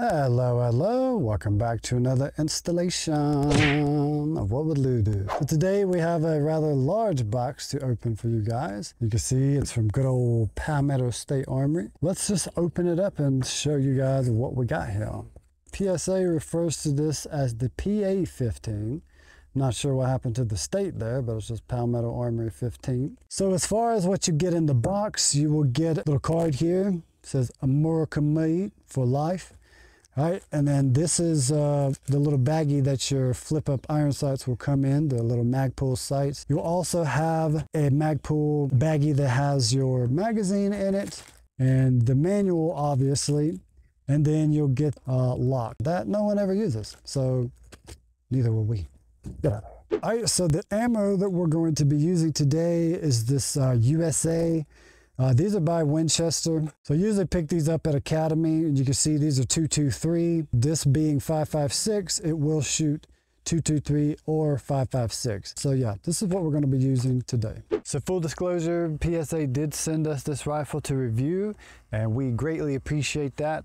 Hello, hello, welcome back to another installation of What Would Lou Do. So today we have a rather large box to open for you guys. You can see it's from good old Palmetto State Armory. Let's just open it up and show you guys what we got here. PSA refers to this as the PA-15. Not sure what happened to the state there, but it's just Palmetto Armory 15. So as far as what you get in the box, you will get a little card here. It says America Made for Life. All right, and then this is the little baggie that your flip-up iron sights will come in, the little Magpul sights. You'll also have a Magpul baggie that has your magazine in it and the manual, obviously, and then you'll get a lock that no one ever uses, so neither will we. Yeah. All right, so the ammo that we're going to be using today is this USA. These are by Winchester. So I usually pick these up at Academy, and you can see these are 223. This being 5.56, it will shoot 223 or 5.56. So yeah, this is what we're going to be using today. So full disclosure, PSA did send us this rifle to review, and we greatly appreciate that.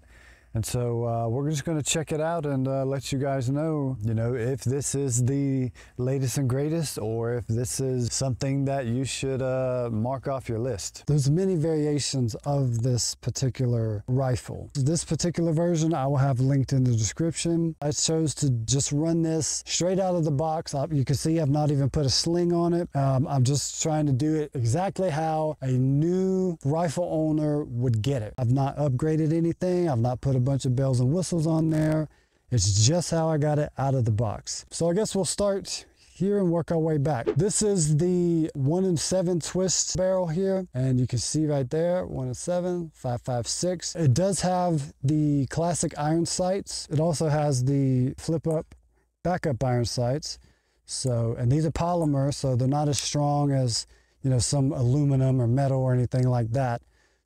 And so we're just going to check it out and let you guys know, if this is the latest and greatest or if this is something that you should mark off your list. There's many variations of this particular rifle. This particular version I will have linked in the description. I chose to just run this straight out of the box. You can see I've not even put a sling on it. I'm just trying to do it exactly how a new rifle owner would get it. I've not upgraded anything. I've not put a bunch of bells and whistles on there. It's just how I got it out of the box. So I guess we'll start here and work our way back. This is the 1-in-7 twist barrel here, and you can see right there 1-in-7 5.56. It does have the classic iron sights. It also has the flip up backup iron sights. So, and these are polymer, so they're not as strong as some aluminum or metal or anything like that.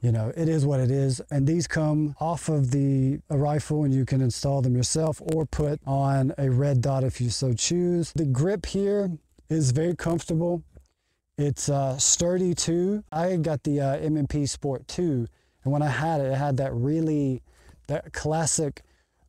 It is what it is, and these come off of the rifle, and you can install them yourself or put on a red dot if you so choose. The grip here is very comfortable. It's sturdy too. I got the M&P Sport 2, and when I had it, it had that classic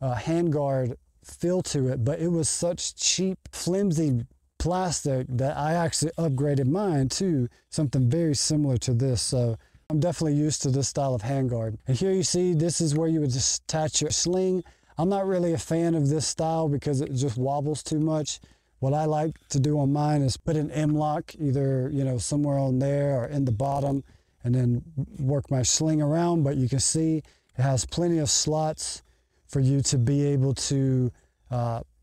handguard feel to it, but it was such cheap, flimsy plastic that I actually upgraded mine to something very similar to this. So I'm definitely used to this style of handguard. And here you see, this is where you would just attach your sling. I'm not really a fan of this style because it just wobbles too much. What I like to do on mine is put an M-lock either, somewhere on there or in the bottom, and then work my sling around. But you can see it has plenty of slots for you to be able to,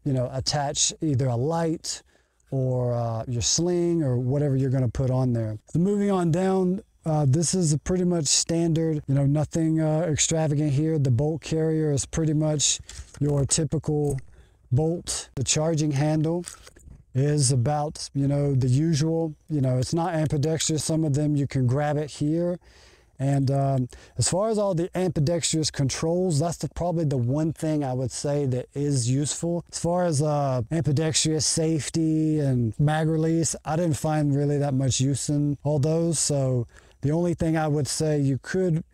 attach either a light or your sling or whatever you're going to put on there. So moving on down, this is a pretty much standard, nothing extravagant here. The bolt carrier is pretty much your typical bolt. The charging handle is about, the usual. It's not ambidextrous. Some of them you can grab it here. And as far as all the ambidextrous controls, that's probably the one thing I would say that is useful. As far as ambidextrous safety and mag release, I didn't find really that much use in all those. So the only thing I would say you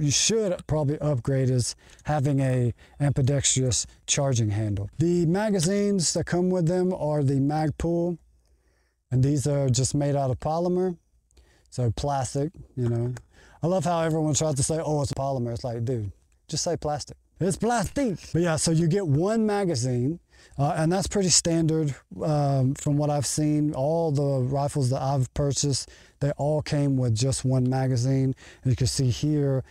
should probably upgrade is having a ambidextrous charging handle. The magazines that come with them are the Magpul, and these are just made out of polymer, so plastic, I love how everyone tries to say, oh, it's polymer. It's like, dude, just say plastic. It's plastic. But yeah, so you get one magazine, and that's pretty standard from what I've seen. All the rifles that I've purchased, they all came with just one magazine. And you can see here,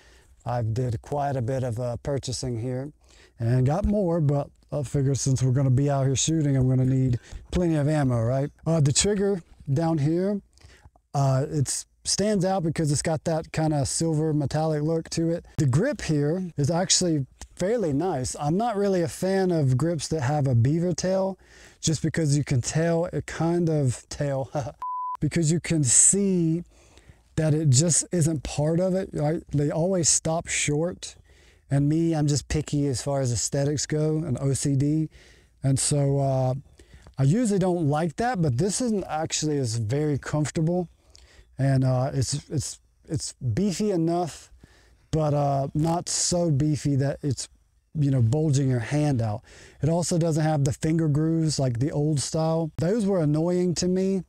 I did quite a bit of purchasing here and got more, but I figured since we're going to be out here shooting, I'm going to need plenty of ammo, right? The trigger down here, it's stands out because it's got that kind of silver metallic look to it. The grip here is actually fairly nice. I'm not really a fan of grips that have a beaver tail, just because you can tell it because you can see that it just isn't part of it, right? They always stop short, and I'm just picky as far as aesthetics go and OCD, and so I usually don't like that, but this isn't actually is very comfortable. And it's beefy enough, but not so beefy that it's bulging your hand out. It also doesn't have the finger grooves like the old style. Those were annoying to me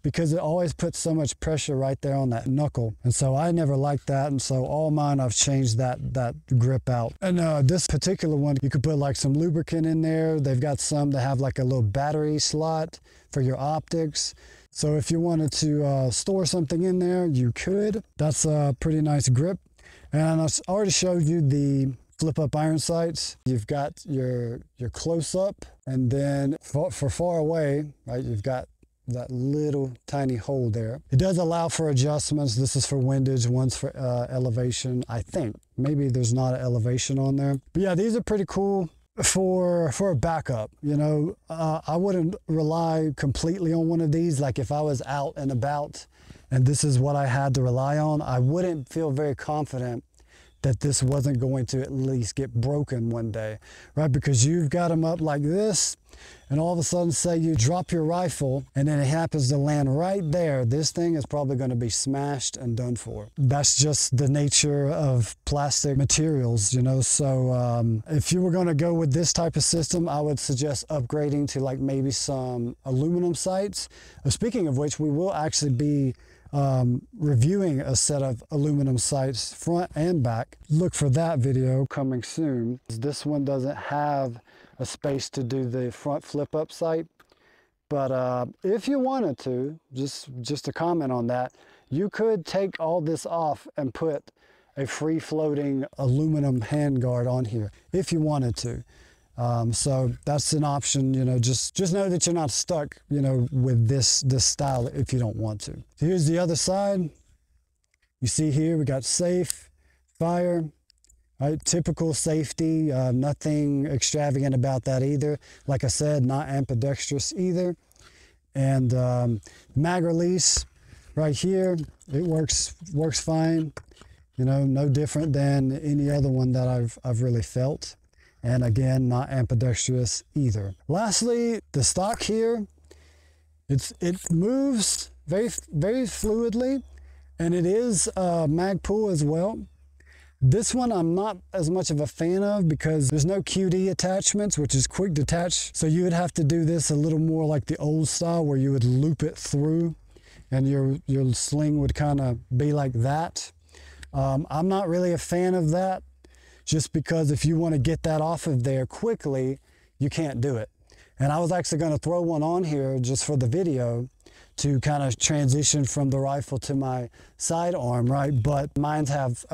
because it always puts so much pressure right there on that knuckle. And so I never liked that. And so all mine, I've changed that grip out. And this particular one, you could put like some lubricant in there. They've got some that have like a little battery slot for your optics. So if you wanted to store something in there, you could. That's a pretty nice grip. And I already showed you the flip up iron sights. You've got your close up, and then for far away, right, you've got that little tiny hole there. It does allow for adjustments. This is for windage, one's for elevation, I think. Maybe there's not an elevation on there. But yeah, these are pretty cool for a backup. I wouldn't rely completely on one of these. Like if I was out and about and this is what I had to rely on, I wouldn't feel very confident that this wasn't going to at least get broken one day, right? Because you've got them up like this, and all of a sudden, say you drop your rifle and then it happens to land right there, this thing is probably going to be smashed and done for. That's just the nature of plastic materials, So if you were going to go with this type of system, I would suggest upgrading to like maybe some aluminum sights. Speaking of which, we will actually be reviewing a set of aluminum sights front and back. Look for that video coming soon. This one doesn't have a space to do the front flip up sight, but if you wanted to, just to comment on that, you could take all this off and put a free floating aluminum handguard on here if you wanted to. So that's an option, just know that you're not stuck, with this style if you don't want to. So here's the other side. You see here, we got safe, fire, right? Typical safety, nothing extravagant about that either. Like I said, not ambidextrous either. And mag release right here, it works fine. No different than any other one that I've really felt. And again, not ambidextrous either. Lastly, the stock here, it moves very, very fluidly, and it is mag pull as well. This one I'm not as much of a fan of because there's no QD attachments, which is quick detach. So you would have to do this a little more like the old style where you would loop it through and your sling would kind of be like that. I'm not really a fan of that, just because if you want to get that off of there quickly, you can't do it. And I was actually going to throw one on here just for the video to kind of transition from the rifle to my sidearm, right? But mines have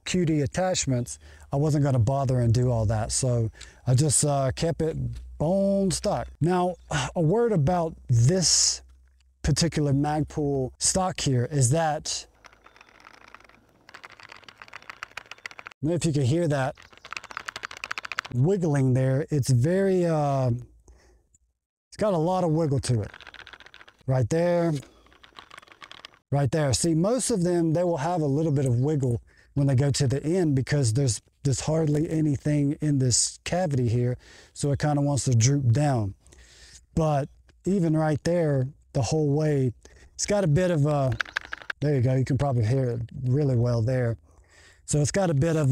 QD attachments. I wasn't going to bother and do all that, so I just kept it bone stock. Now, a word about this particular Magpul stock here is that, I don't know if you can hear that wiggling there. It's very, it's got a lot of wiggle to it. Right there, right there. See, most of them, they will have a little bit of wiggle when they go to the end because there's hardly anything in this cavity here, so it kind of wants to droop down. But even right there, the whole way, it's got a bit of a, there you go, you can probably hear it really well there. So it's got a bit of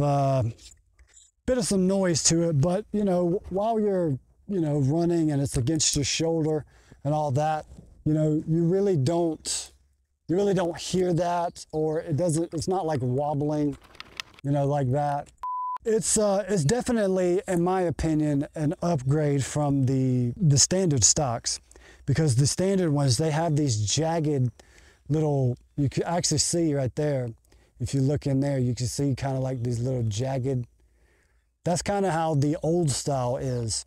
some noise to it, but while you're running and it's against your shoulder and all that, you really don't hear that, or it's not like wobbling, like that. It's definitely, in my opinion, an upgrade from the standard stocks, because the standard ones, they have these jagged little, you can actually see right there, if you look in there, you can see kind of like these little jagged, that's kind of how the old style is.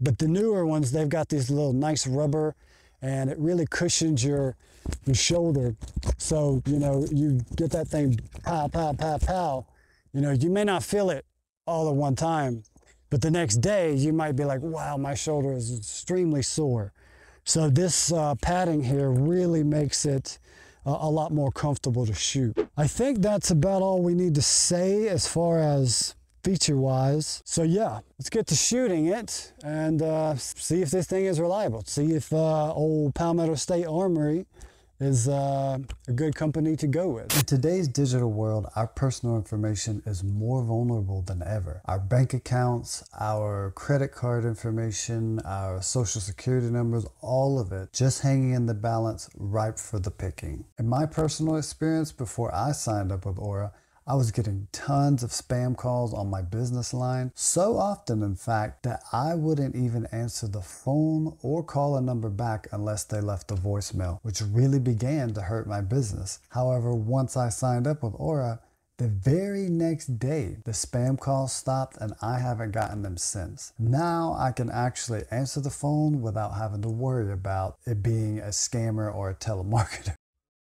But the newer ones, they've got these little nice rubber, and it really cushions your shoulder. So, you get that thing pow, pow, pow, pow. You may not feel it all at one time, but the next day you might be like, wow, my shoulder is extremely sore. So this padding here really makes it a lot more comfortable to shoot. I think that's about all we need to say as far as feature-wise. So yeah, let's get to shooting it and see if this thing is reliable. See if old Palmetto State Armory is a good company to go with. In today's digital world, our personal information is more vulnerable than ever. Our bank accounts, our credit card information, our social security numbers, all of it just hanging in the balance, ripe for the picking. In my personal experience, before I signed up with Aura, I was getting tons of spam calls on my business line, so often in fact that I wouldn't even answer the phone or call a number back unless they left a voicemail, which really began to hurt my business. However, once I signed up with Aura, the very next day, the spam calls stopped and I haven't gotten them since. Now I can actually answer the phone without having to worry about it being a scammer or a telemarketer.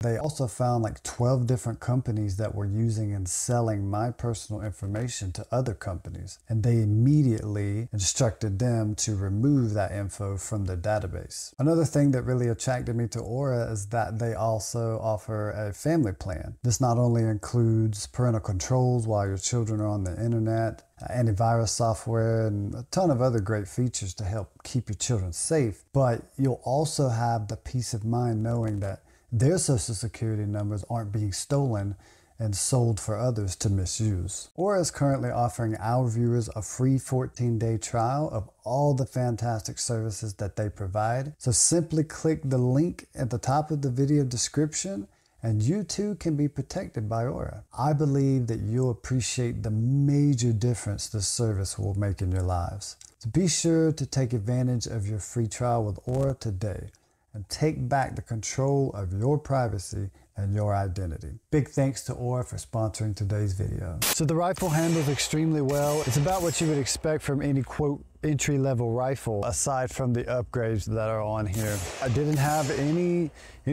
They also found like 12 different companies that were using and selling my personal information to other companies, and they immediately instructed them to remove that info from their database. Another thing that really attracted me to Aura is that they also offer a family plan. This not only includes parental controls while your children are on the internet, antivirus software, and a ton of other great features to help keep your children safe, but you'll also have the peace of mind knowing that their social security numbers aren't being stolen and sold for others to misuse. Aura is currently offering our viewers a free 14-day trial of all the fantastic services that they provide. So simply click the link at the top of the video description and you too can be protected by Aura. I believe that you'll appreciate the major difference this service will make in your lives. So be sure to take advantage of your free trial with Aura today and take back the control of your privacy and your identity. Big thanks to Aura for sponsoring today's video. So the rifle handles extremely well. It's about what you would expect from any quote entry-level rifle, aside from the upgrades that are on here. I didn't have any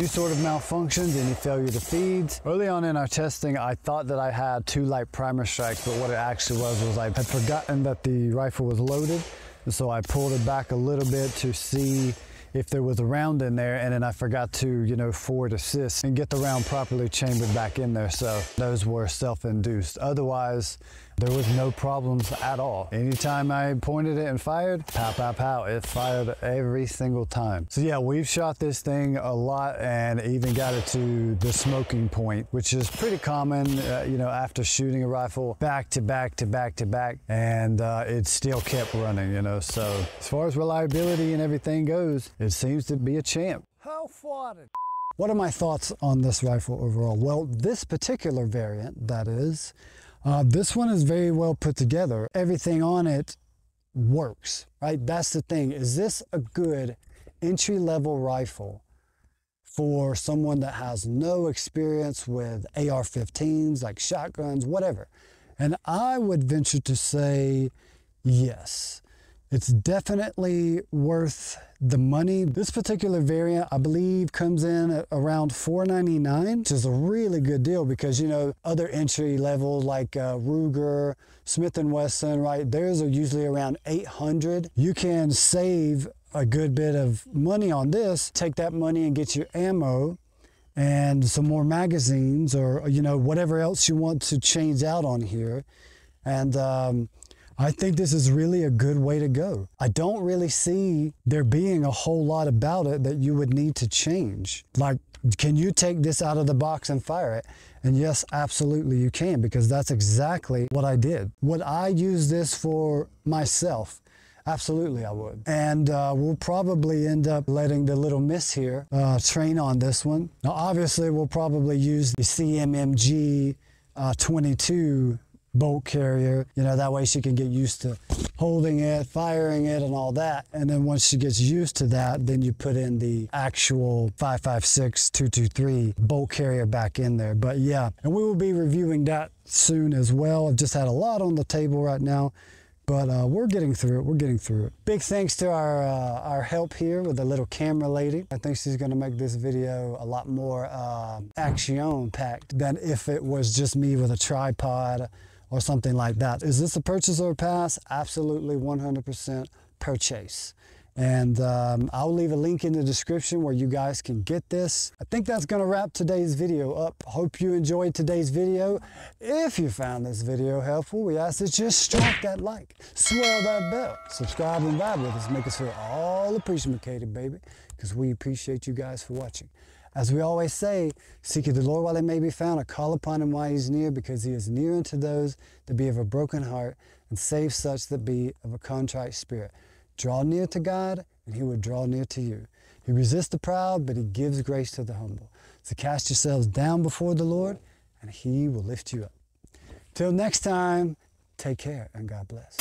sort of malfunctions, any failure to feeds. Early on in our testing, I thought that I had 2 light primer strikes, but what it actually was I had forgotten that the rifle was loaded. And so I pulled it back a little bit to see if there was a round in there, and then I forgot to, forward assist and get the round properly chambered back in there. So those were self-induced. Otherwise, there was no problems at all. Anytime I pointed it and fired, pow, pow, pow, it fired every single time. So yeah, we've shot this thing a lot and even got it to the smoking point, which is pretty common, after shooting a rifle back to back to back to back, and it still kept running, So as far as reliability and everything goes, it seems to be a champ. How far? What are my thoughts on this rifle overall? Well, this particular variant, that is, this one is very well put together. Everything on it works, right? That's the thing. Is this a good entry-level rifle for someone that has no experience with AR-15s, like shotguns, whatever? And I would venture to say yes. It's definitely worth the money. This particular variant, I believe, comes in at around $499, which is a really good deal because, other entry levels like Ruger, Smith & Wesson, right? Theirs are usually around $800. You can save a good bit of money on this, take that money and get your ammo and some more magazines or, whatever else you want to change out on here. And, I think this is really a good way to go. I don't really see there being a whole lot about it that you would need to change. Like, can you take this out of the box and fire it? And yes, absolutely you can, because that's exactly what I did. Would I use this for myself? Absolutely I would. And we'll probably end up letting the little miss here train on this one. Now obviously we'll probably use the CMMG 22 bolt carrier, that way she can get used to holding it, firing it, and all that. And then once she gets used to that, then you put in the actual 5.56 223 bolt carrier back in there. But yeah, and we will be reviewing that soon as well. I've just had a lot on the table right now, but we're getting through it. We're getting through it. Big thanks to our help here with the little camera lady. I think she's gonna make this video a lot more action-packed than if it was just me with a tripod or something like that. Is this a purchase or a pass? Absolutely 100% purchase. And I'll leave a link in the description where you guys can get this. I think that's gonna wrap today's video up. Hope you enjoyed today's video. If you found this video helpful, we ask that you strike that like, swirl that bell, subscribe and vibe with us, make us feel all appreciated, baby, because we appreciate you guys for watching. As we always say, seek ye the Lord while he may be found, or call upon him while he is near, because he is near unto those that be of a broken heart, and save such that be of a contrite spirit. Draw near to God, and he will draw near to you. He resists the proud, but he gives grace to the humble. So cast yourselves down before the Lord, and he will lift you up. Till next time, take care, and God bless.